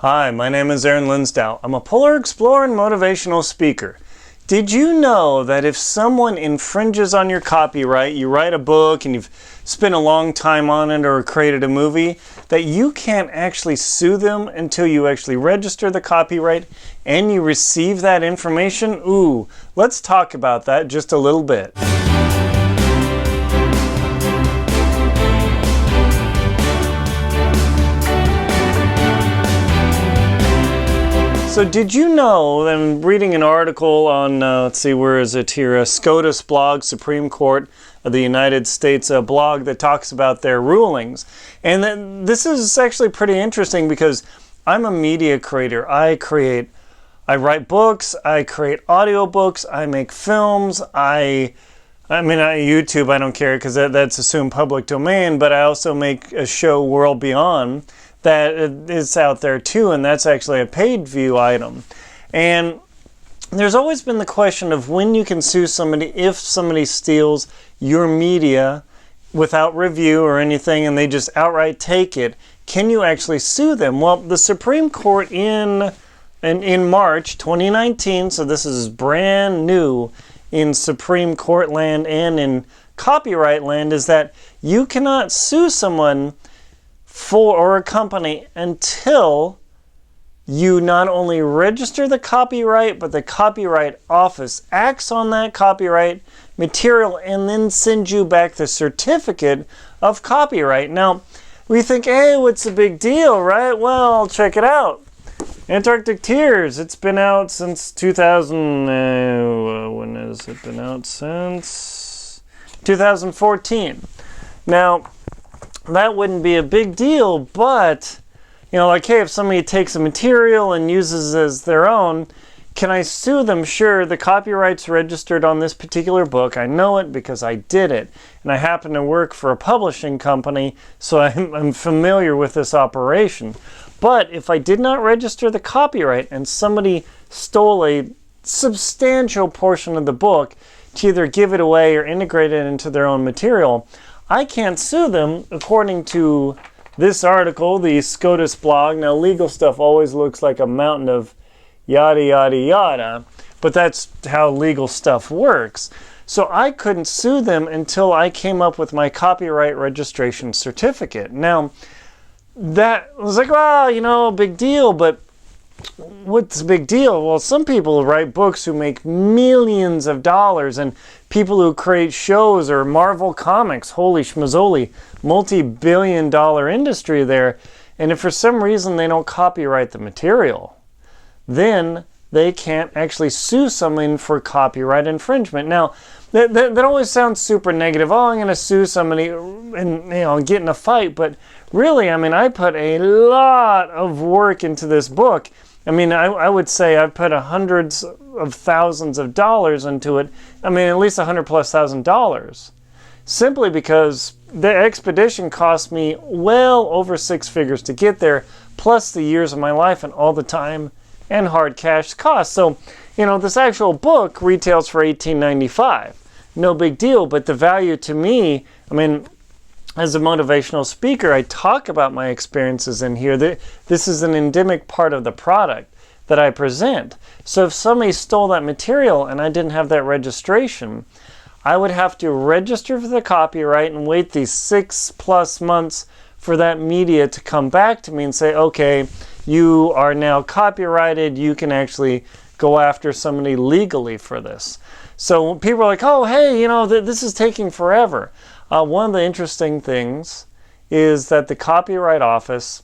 Hi, my name is Linsdau. I'm a polar explorer and motivational speaker. Did you know that if someone infringes on your copyright, you write a book and you've spent a long time on it or created a movie, that you can't actually sue them until you actually register the copyright and you receive that information? Ooh, let's talk about that just a little bit. So did you know, I'm reading an article on, let's see, where is it here, SCOTUS blog, Supreme Court of the United States blog that talks about their rulings. And then this is actually pretty interesting because I'm a media creator. I write books, I create audiobooks, I make films, YouTube, I don't care because that's assumed public domain, but I also make a show, World Beyond, that is out there too, and that's actually a paid view item. And there's always been the question of when you can sue somebody if somebody steals your media without review or anything and they just outright take it. Can you actually sue them? Well, the Supreme Court in March 2019, so this is brand new in Supreme Court land and in copyright land, is that you cannot sue someone or a company until you not only register the copyright, but the Copyright Office acts on that copyright material and then sends you back the certificate of copyright. Now, we think, hey, what's the big deal, right? Well, check it out. Antarctic Tears, it's been out since 2000, when has it been out? Since 2014. Now, that wouldn't be a big deal, but, like, hey, if somebody takes a material and uses it as their own, can I sue them? Sure, the copyright's registered on this particular book. I know it because I did it. And I happen to work for a publishing company, so I'm familiar with this operation. But if I did not register the copyright and somebody stole a substantial portion of the book to either give it away or integrate it into their own material, I can't sue them according to this article, the SCOTUS blog. Now, legal stuff always looks like a mountain of yada, yada, yada, but that's how legal stuff works. So I couldn't sue them until I came up with my copyright registration certificate. Now, that was like, well, big deal, but what's the big deal? Well, some people write books who make millions of dollars, and people who create shows or Marvel Comics, holy schmazzoli, multi-billion-dollar industry there. And if for some reason they don't copyright the material, then they can't actually sue someone for copyright infringement. Now, that always sounds super negative. Oh, I'm going to sue somebody and get in a fight. But really, I put a lot of work into this book. I would say I've put hundreds of thousands of dollars into it. At least $100,000+. Simply because the expedition cost me well over six figures to get there, plus the years of my life and all the time and hard cash costs. So, this actual book retails for $18.95. No big deal, but the value to me, as a motivational speaker, I talk about my experiences in here. This is an endemic part of the product that I present. So if somebody stole that material and I didn't have that registration, I would have to register for the copyright and wait these 6+ months for that media to come back to me and say, okay, you are now copyrighted. You can actually go after somebody legally for this. So people are like, oh, hey, this is taking forever. One of the interesting things is that the Copyright Office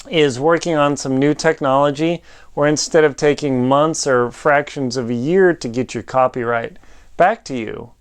is working on some new technology where instead of taking months or fractions of a year to get your copyright back to you,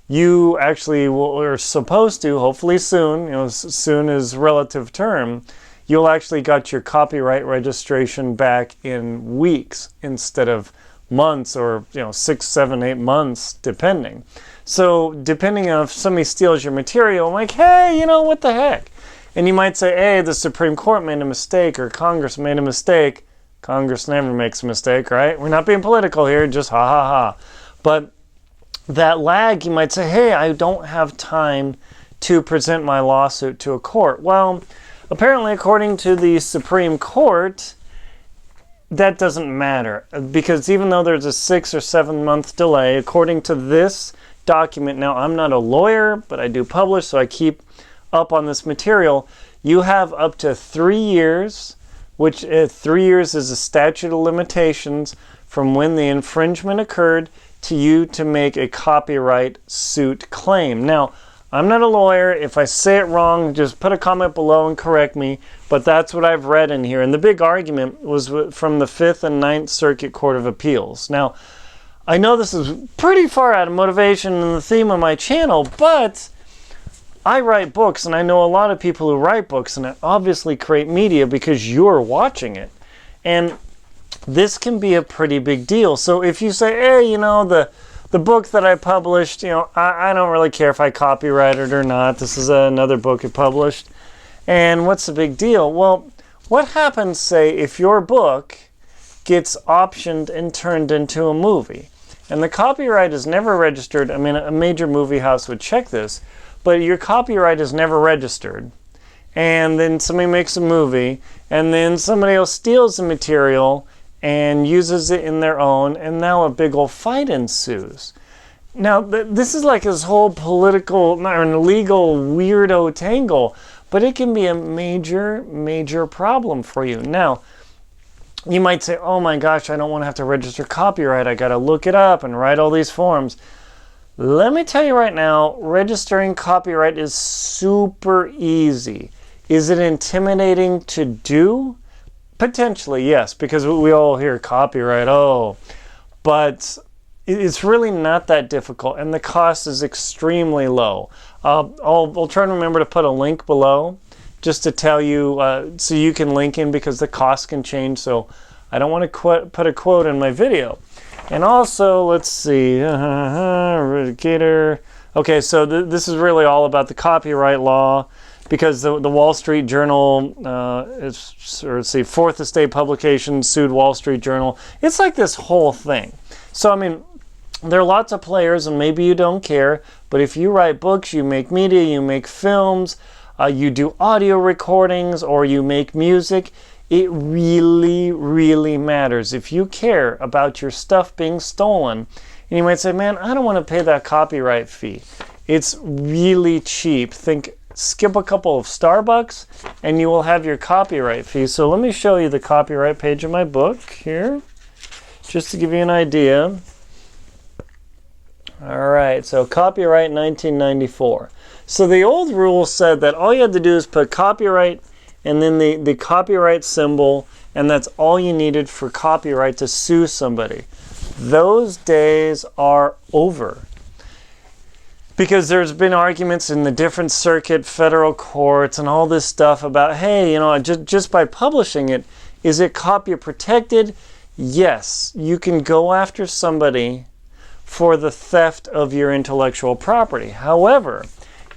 you actually are supposed to, hopefully soon, soon is relative term, you'll actually got your copyright registration back in weeks instead of months or 6, 7, 8 months depending. So depending on if somebody steals your material, I'm like, hey, what the heck? And you might say, hey, the Supreme Court made a mistake or Congress made a mistake. Congress never makes a mistake, right? We're not being political here, just ha ha ha. But that lag, you might say, hey, I don't have time to present my lawsuit to a court. Well, apparently according to the Supreme Court, that doesn't matter, because even though there's a 6 or 7 month delay, according to this document, now I'm not a lawyer, but I do publish, so I keep up on this material, you have up to 3 years, which 3 years is a statute of limitations from when the infringement occurred to you to make a copyright suit claim. Now, I'm not a lawyer. If I say it wrong, just put a comment below and correct me, but that's what I've read in here. And the big argument was from the 5th and 9th Circuit Court of Appeals. Now, I know this is pretty far out of motivation and the theme of my channel, but I write books, and I know a lot of people who write books, and I obviously create media because you're watching it. And this can be a pretty big deal. So if you say, hey, you know, the book that I published, you know, I don't really care if I copyright it or not. This is another book I published. And what's the big deal? Well, what happens, say, if your book gets optioned and turned into a movie? And the copyright is never registered. I mean, a major movie house would check this, but your copyright is never registered. And then somebody makes a movie, and then somebody else steals the material and uses it in their own, and now a big old fight ensues. Now, this is like this whole political or legal weirdo tangle, but it can be a major, major problem for you. Now, you might say, oh my gosh, I don't want to have to register copyright. I got to look it up and write all these forms. Let me tell you right now, registering copyright is super easy. Is it intimidating to do? Potentially, yes, because we all hear copyright, oh, but it's really not that difficult, and the cost is extremely low. I'll try to remember to put a link below just to tell you, so you can link in, because the cost can change, so I don't want to put a quote in my video. And also, let's see, Eradicator. Okay, so this is really all about the copyright law, because the Wall Street Journal, Fourth Estate Publications sued Wall Street Journal. It's like this whole thing. So, I mean, there are lots of players, and maybe you don't care, but if you write books, you make media, you make films, you do audio recordings, or you make music, it really, really matters. If you care about your stuff being stolen, and you might say, man, I don't want to pay that copyright fee. It's really cheap. Skip a couple of Starbucks and you will have your copyright fee. So let me show you the copyright page of my book here, just to give you an idea. All right, so copyright 1994. So the old rule said that all you had to do is put copyright and then the copyright symbol, and that's all you needed for copyright to sue somebody. Those days are over. Because there's been arguments in the different circuit, federal courts, and all this stuff about, hey, you know, just by publishing it, is it copy protected? Yes, you can go after somebody for the theft of your intellectual property. However,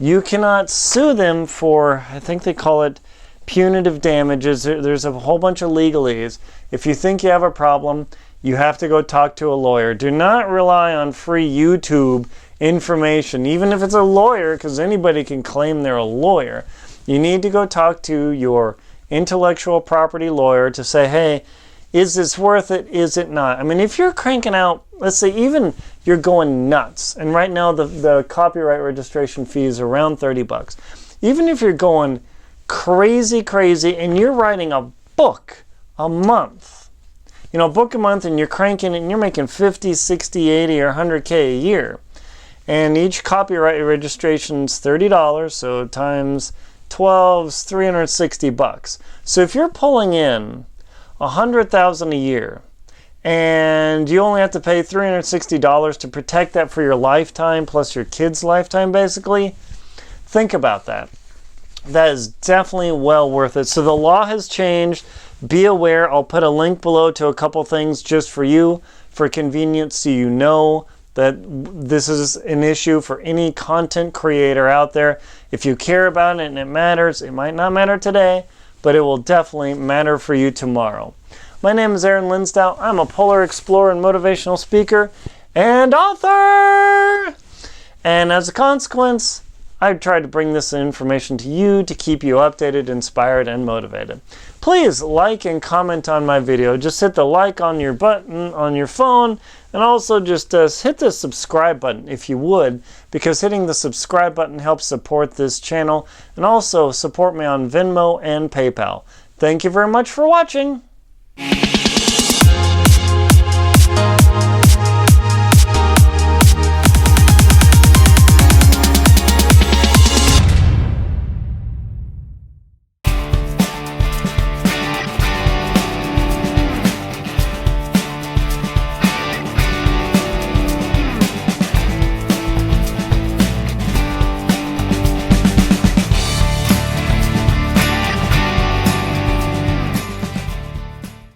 you cannot sue them for, I think they call it punitive damages. There's a whole bunch of legalese. If you think you have a problem, you have to go talk to a lawyer. Do not rely on free YouTube information, even if it's a lawyer, because anybody can claim they're a lawyer. You need to go talk to your intellectual property lawyer to say, hey, is this worth it? Is it not? I mean, if you're cranking out, let's say even you're going nuts, and right now the copyright registration fee is around $30. Even if you're going crazy and you're writing a book a month, you know, a book a month, and you're cranking it and you're making 50, 60, 80, or 100K a year. And each copyright registration is $30, so times 12 is $360. So if you're pulling in $100,000 a year, and you only have to pay $360 to protect that for your lifetime, plus your kid's lifetime, basically, think about that. That is definitely well worth it. So the law has changed. Be aware. I'll put a link below to a couple things just for you, for convenience, so you know that this is an issue for any content creator out there. If you care about it and it matters, it might not matter today, but it will definitely matter for you tomorrow. My name is Linsdau. I'm a polar explorer and motivational speaker and author. And as a consequence, I try to bring this information to you to keep you updated, inspired, and motivated. Please like and comment on my video. Just hit the like on your button on your phone, and also just hit the subscribe button if you would, because hitting the subscribe button helps support this channel and also support me on Venmo and PayPal. Thank you very much for watching.